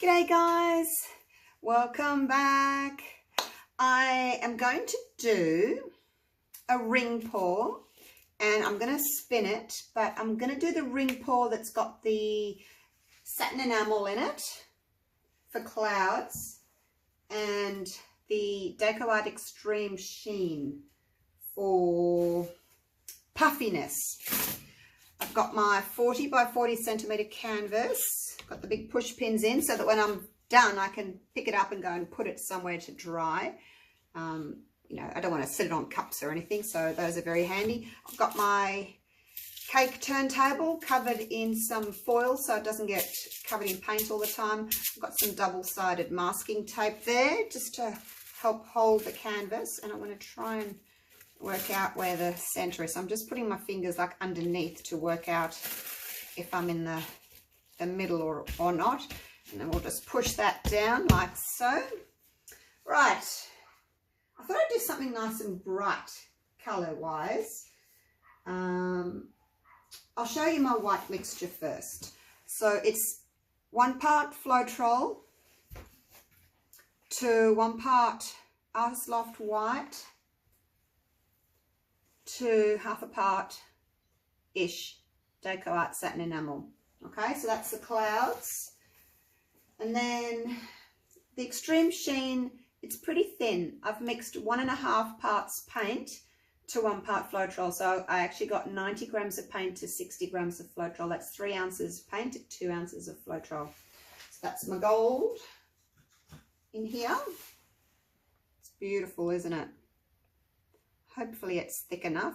G'day guys, welcome back. I am going to do a ring pour and I'm going to spin it, but I'm going to do the ring pour that's got the satin enamel in it for clouds and the Decoart Extreme Sheen for puffiness. I've got my 40 by 40 centimeter canvas, got the big push pins in so that when I'm done I can pick it up and go and put it somewhere to dry. You know, I don't want to sit it on cups or anything, so those are very handy. I've got my cake turntable covered in some foil so it doesn't get covered in paint all the time. I've got some double-sided masking tape there just to help hold the canvas, and I'm going to try and work out where the center is. So I'm just putting my fingers like underneath to work out if I'm in the middle or not, and then we'll just push that down like so. Right, I thought I'd do something nice and bright color wise. I'll show you my white mixture first. So it's 1 part Floetrol to 1 part Artists Loft white to 1/2 part-ish Decoart satin enamel. Okay, so that's the clouds. And then the Extreme Sheen, it's pretty thin. I've mixed 1.5 parts paint to 1 part Floetrol. So I actually got 90 grams of paint to 60 grams of Floetrol. That's 3 ounces paint to 2 ounces of Floetrol. So that's my gold in here. It's beautiful, isn't it? Hopefully it's thick enough.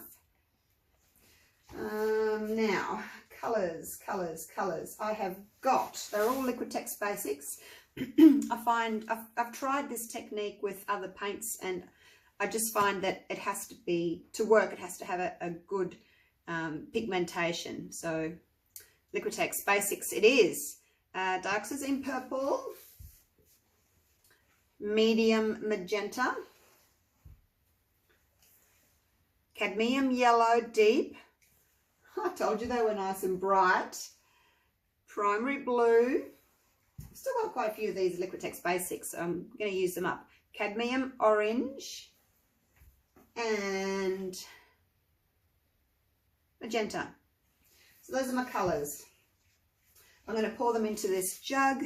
Now, colours. I have got, they're all Liquitex Basics. I find, I've tried this technique with other paints and I just find that it has to be, to work, it has to have a good pigmentation. So Liquitex Basics it is. Dioxazine purple, medium magenta, cadmium yellow deep. I told you they were nice and bright. Primary blue. I've still got quite a few of these Liquitex Basics, so I'm going to use them up. Cadmium orange and magenta. So those are my colours. I'm going to pour them into this jug.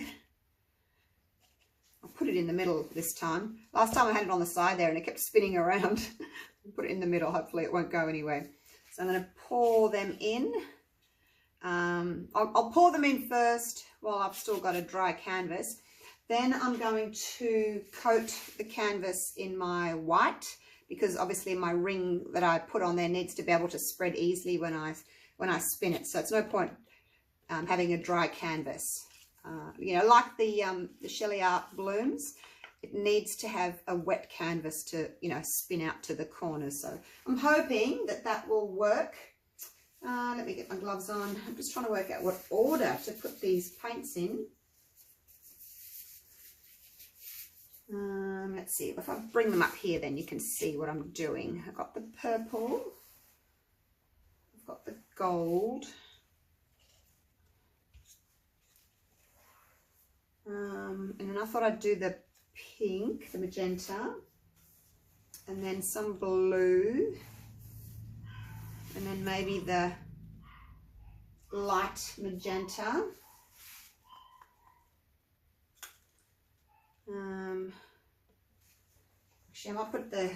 I'll put it in the middle this time. Last time I had it on the side there and it kept spinning around. Put it in the middle, hopefully it won't go anywhere. So I'm going to pour them in. I'll pour them in first while I've still got a dry canvas. Then I'm going to coat the canvas in my white, because obviously my ring that I put on there needs to be able to spread easily when I spin it. So it's no point having a dry canvas. You know, like the Shelley Art blooms, it needs to have a wet canvas to, you know, spin out to the corners. So I'm hoping that that will work. Let me get my gloves on. I'm just trying to work out what order to put these paints in. Let's see, if I bring them up here then you can see what I'm doing. I've got the purple, I've got the gold, and then I thought I'd do the pink, the magenta, and then some blue, and then maybe the light magenta. Actually, I might put the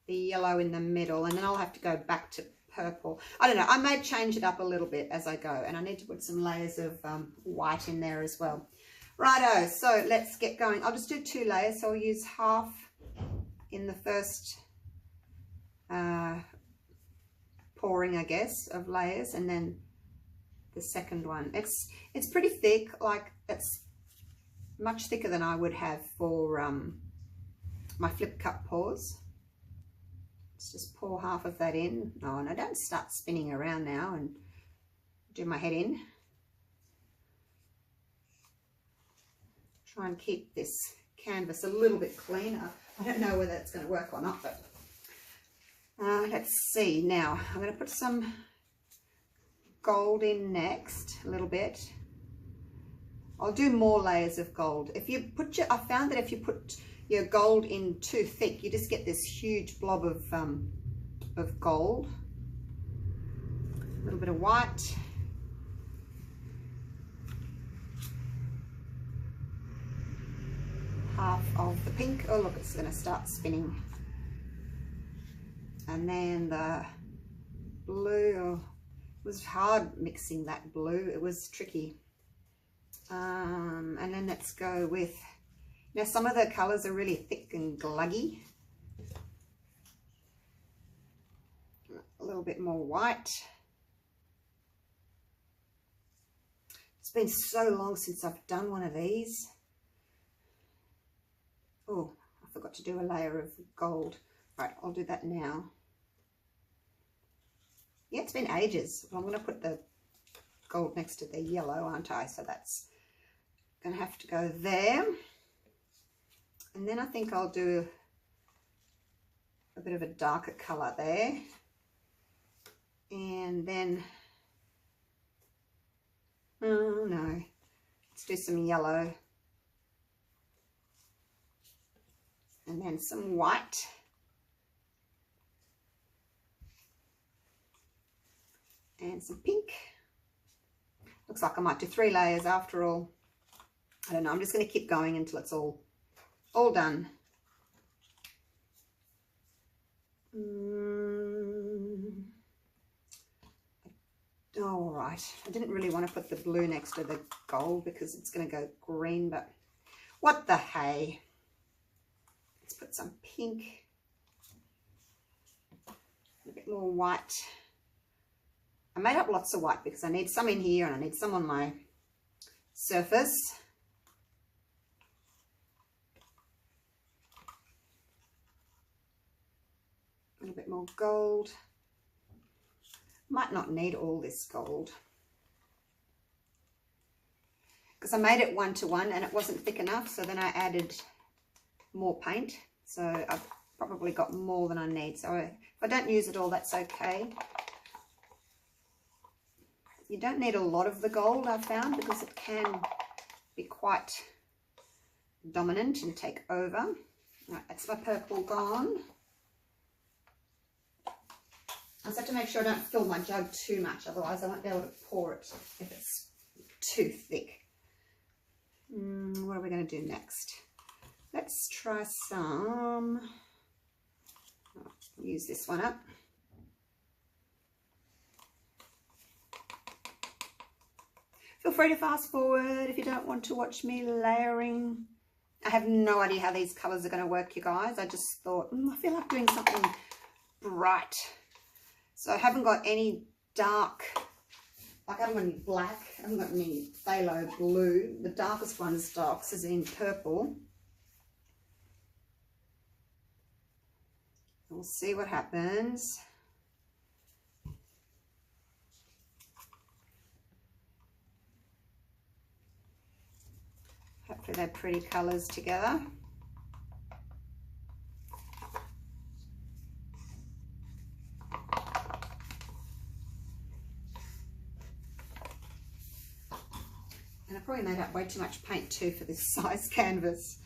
yellow in the middle, and then I'll have to go back to purple. I don't know, I may change it up a little bit as I go, and I need to put some layers of white in there as well. Righto, so let's get going. I'll just do 2 layers, so I'll use half in the first pouring, I guess, of layers, and then the second one. It's pretty thick, like it's much thicker than I would have for my flip cup pours. Let's just pour half of that in. Oh, and I don't start spinning around now and do my head in. Try and keep this canvas a little bit cleaner. I don't know whether it's going to work or not, but let's see. Now I'm going to put some gold in next, a little bit. I'll do more layers of gold. If you put your, I found that if you put your gold in too thick, you just get this huge blob of gold. A little bit of white. Half of the pink. Oh look, it's going to start spinning. And then the blue. Oh, it was hard mixing that blue. It was tricky. And then let's go with, now some of the colors are really thick and gluggy. A little bit more white. It's been so long since I've done one of these. Oh, I forgot to do a layer of gold. Right, I'll do that now. Yeah, it's been ages. Well, I'm going to put the gold next to the yellow, aren't I? So that's going to have to go there. And then I think I'll do a bit of a darker colour there. And then, oh no, let's do some yellow. And then some white. And some pink. Looks like I might do 3 layers after all. I don't know, I'm just going to keep going until it's all done. All right, I didn't really want to put the blue next to the gold because it's going to go green, but what the hey. Let's put some pink, a bit more white. I made up lots of white because I need some in here and I need some on my surface. A little bit more gold. Might not need all this gold because I made it 1:1 and it wasn't thick enough, so then I added more paint, so I've probably got more than I need. So if I don't use it all, that's okay. You don't need a lot of the gold, I've found, because it can be quite dominant and take over. Right, that's my purple gone. I just have to make sure I don't fill my jug too much, otherwise I won't be able to pour it if it's too thick. What are we going to do next? Let's try some, I'll use this one up. Feel free to fast forward if you don't want to watch me layering. I have no idea how these colours are going to work, you guys. I just thought, I feel like doing something bright. So I haven't got any dark, like I haven't got any black, I haven't got any phthalo blue. The darkest one stocks is in purple. We'll see what happens. Hopefully they're pretty colours together. And I probably made up way too much paint too for this size canvas.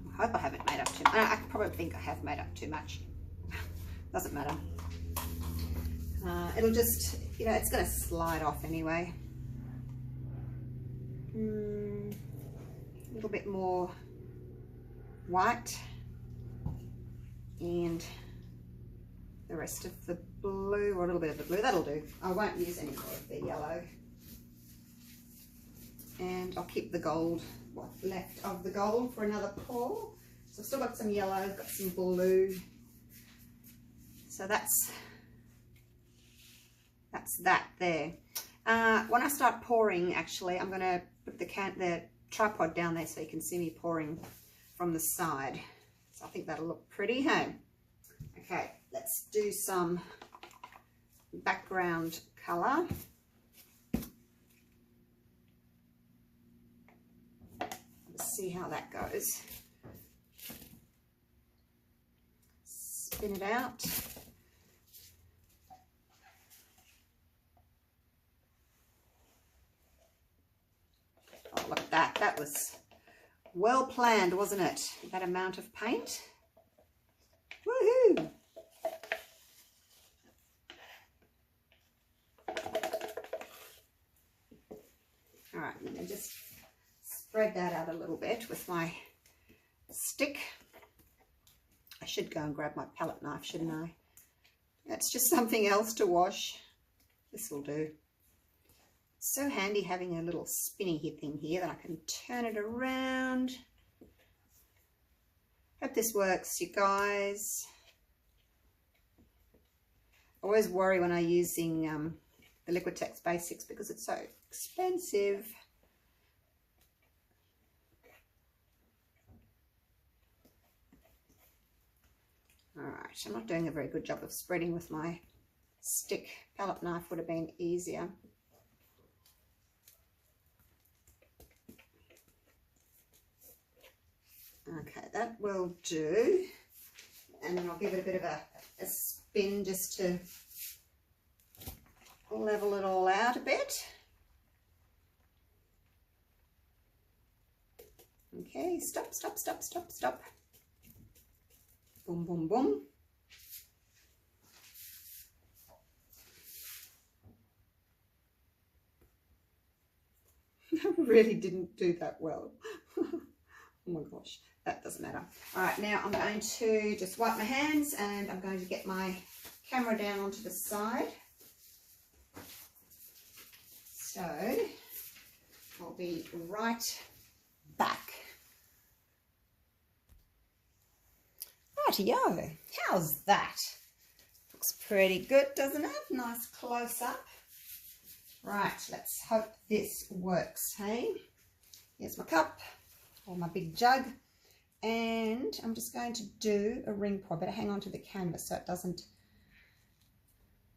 I hope I haven't made up too much. I probably think I have made up too much. Doesn't matter. It'll just, you know, it's going to slide off anyway. A little bit more white and the rest of the blue, or a little bit of the blue. That'll do. I won't use any more of the yellow. And I'll keep the gold, what's left of the gold, for another pour. So I've still got some yellow, I've got some blue. So that's that there. When I start pouring, actually, I'm going to put the tripod down there so you can see me pouring from the side. So I think that'll look pretty, hey? Okay, let's do some background colour. see how that goes. Spin it out. Oh, look at that. That was well planned, wasn't it? That amount of paint. Woohoo! All right, I'm going to just spread that out a little bit with my stick. I should go and grab my palette knife, shouldn't I? That's just something else to wash. This will do. It's so handy having a little spinny thing here that I can turn it around. Hope this works, you guys. I always worry when I'm using the Liquitex Basics because it's so expensive. All right, I'm not doing a very good job of spreading with my stick. Palette knife would have been easier. Okay, that will do. And then I'll give it a bit of a spin just to level it all out a bit. Okay, stop, stop, stop, stop, stop. Boom, boom, boom. I really didn't do that well. Oh my gosh, that doesn't matter. All right, now I'm going to just wipe my hands and I'm going to get my camera down onto the side. So I'll be right back. Rightio, how's that? Looks pretty good, doesn't it? Nice close up. Right, let's hope this works, hey? Here's my cup, or my big jug, and I'm just going to do a ring pour. I better hang on to the canvas so it doesn't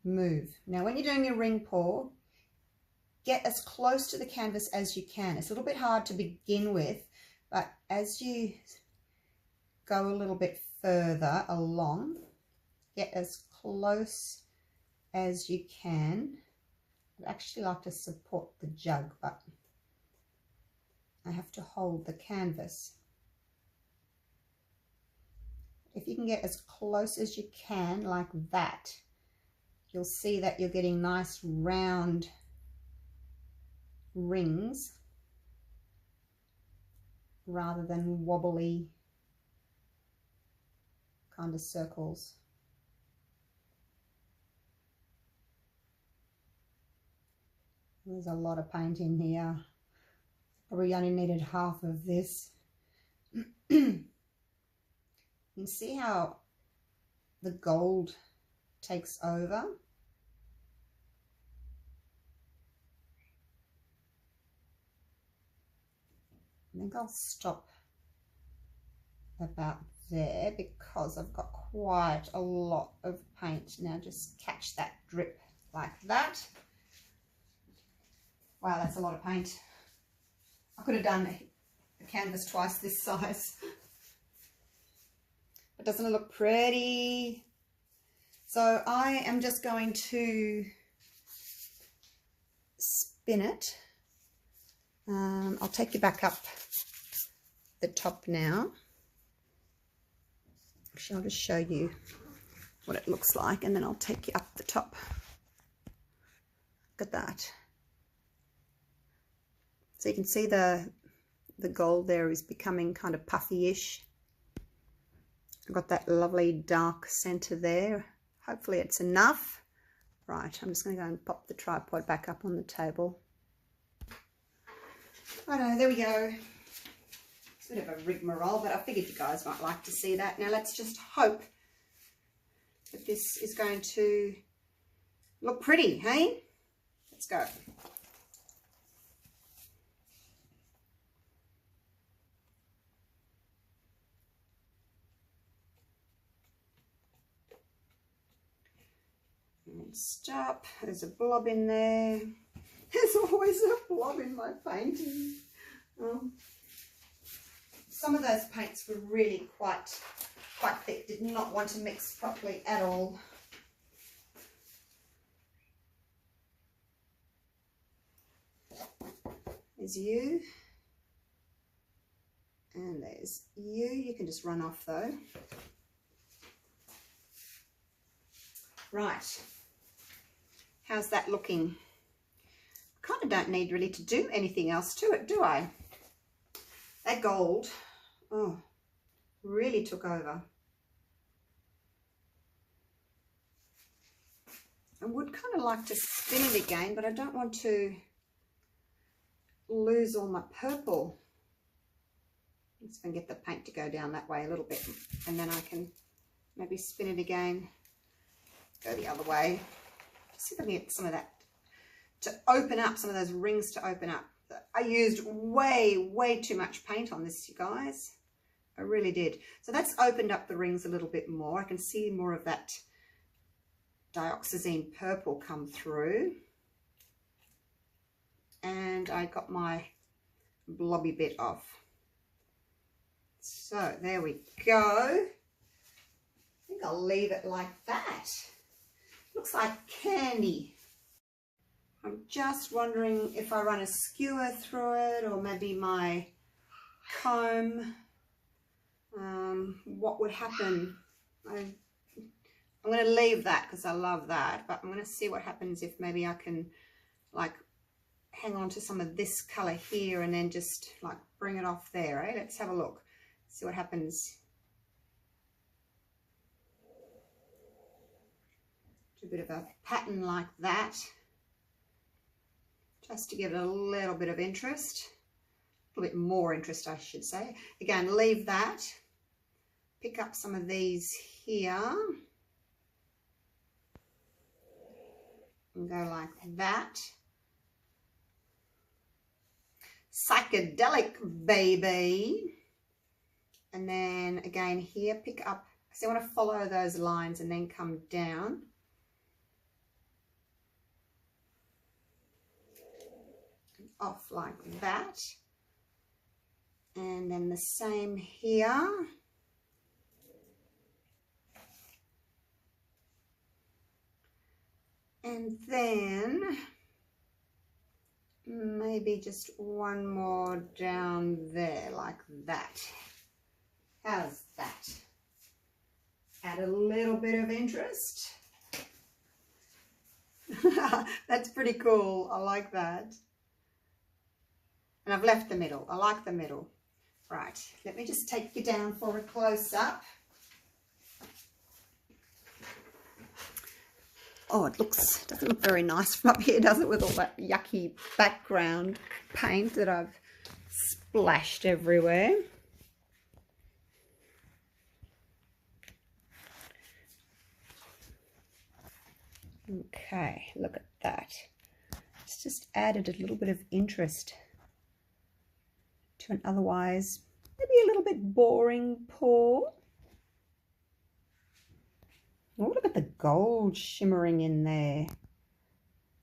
move. Now, when you're doing a ring pour, get as close to the canvas as you can. It's a little bit hard to begin with, but as you go a little bit further along, get as close as you can. I'd actually like to support the jug, but I have to hold the canvas. If you can get as close as you can like that, you'll see that you're getting nice round rings rather than wobbly kind of circles. There's a lot of paint in here. Probably only needed half of this. You can see how the gold takes over. I think I'll stop about there because I've got quite a lot of paint. Now just catch that drip like that. Wow, that's a lot of paint. I could have done a canvas twice this size. But doesn't it look pretty? So I am just going to spin it. I'll take you back up the top now. Actually, I'll just show you what it looks like and then I'll take you up the top. Look at that. So you can see the gold there is becoming kind of puffy-ish. I've got that lovely dark center there. Hopefully it's enough. Right, I'm just going to go and pop the tripod back up on the table. Righto, there we go. It's a bit of a rigmarole, but I figured you guys might like to see that. Now let's just hope that this is going to look pretty, hey? Let's go. And stop. There's a blob in there. There's always a blob in my painting. some of those paints were really quite thick. Did not want to mix properly at all. There's you. And there's you. You can just run off though. Right. How's that looking? Kind of don't need really to do anything else to it, do I? That gold, oh, really took over. I would kind of like to spin it again, but I don't want to lose all my purple. I'm just going to get the paint to go down that way a little bit, and then I can maybe spin it again, go the other way. Just see if I can get some of that to open up, some of those rings to open up. I used way too much paint on this, you guys. I really did. So that's opened up the rings a little bit more. I can see more of that dioxazine purple come through. And I got my blobby bit off. So there we go. I think I'll leave it like that. Looks like candy. I'm just wondering if I run a skewer through it, or maybe my comb, what would happen. I'm going to leave that because I love that, but I'm going to see what happens if maybe I can like hang on to some of this colour here and then just like bring it off there, eh? Let's have a look, see what happens. Do a bit of a pattern like that, just to give it a little bit of interest, a little bit more interest I should say. Again, leave that, pick up some of these here and go like that. Psychedelic, baby. And then again here, pick up, so I want to follow those lines and then come down. Off like that, and then the same here, and then maybe just one more down there like that. How's that? Add a little bit of interest. That's pretty cool. I like that. And I've left the middle. I like the middle. Right, let me just take you down for a close-up. Oh, it doesn't look very nice from up here, does it, with all that yucky background paint that I've splashed everywhere. Okay, look at that. It's just added a little bit of interest to an otherwise maybe a little bit boring pour. Oh, look at the gold shimmering in there.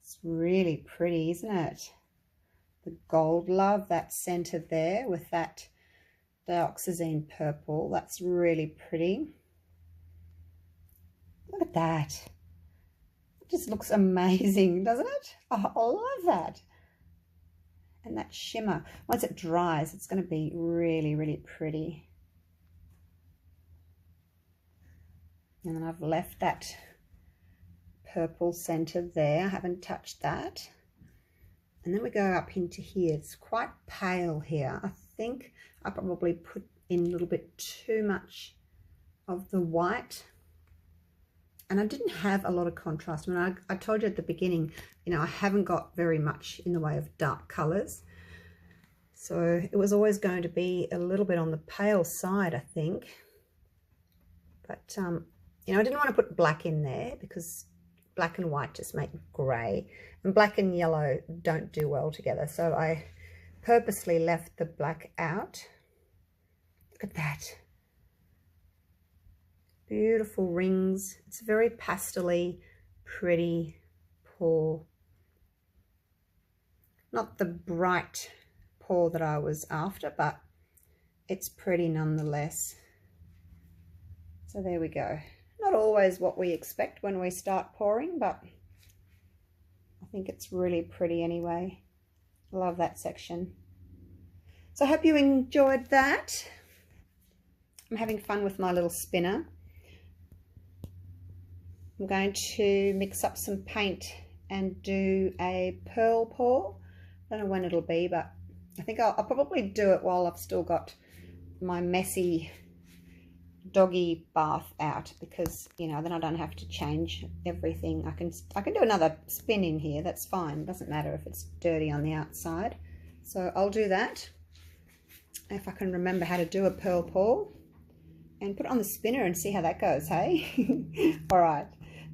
It's really pretty, isn't it? The gold, love that center there with that dioxazine purple. That's really pretty. Look at that. It just looks amazing, doesn't it? Oh, I love that. And that shimmer, once it dries, it's going to be really, really pretty. And then I've left that purple center there. I haven't touched that. And then we go up into here. It's quite pale here. I think I probably put in a little bit too much of the white. And I didn't have a lot of contrast. I mean, I told you at the beginning, you know, I haven't got very much in the way of dark colors. So it was always going to be a little bit on the pale side, I think. But, you know, I didn't want to put black in there because black and white just make grey. And black and yellow don't do well together. So I purposely left the black out. Look at that. Beautiful rings. It's very pastel-y, pretty pour. Not the bright pour that I was after, but it's pretty nonetheless. So there we go. Not always what we expect when we start pouring, but I think it's really pretty anyway. I love that section. So I hope you enjoyed that. I'm having fun with my little spinner. I'm going to mix up some paint and do a pearl pour. I don't know when it'll be, but I think I'll probably do it while I've still got my messy doggy bath out, because you know, then I don't have to change everything. I can do another spin in here, that's fine. It doesn't matter if it's dirty on the outside. So I'll do that if I can remember how to do a pearl pour, and put it on the spinner and see how that goes, hey? All right,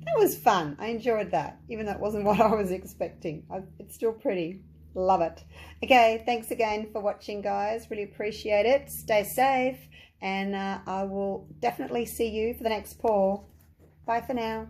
that was fun. I enjoyed that, even though it wasn't what I was expecting. It's still pretty. Love it. Okay, thanks again for watching, guys. Really appreciate it. Stay safe, and I will definitely see you for the next pour. Bye for now.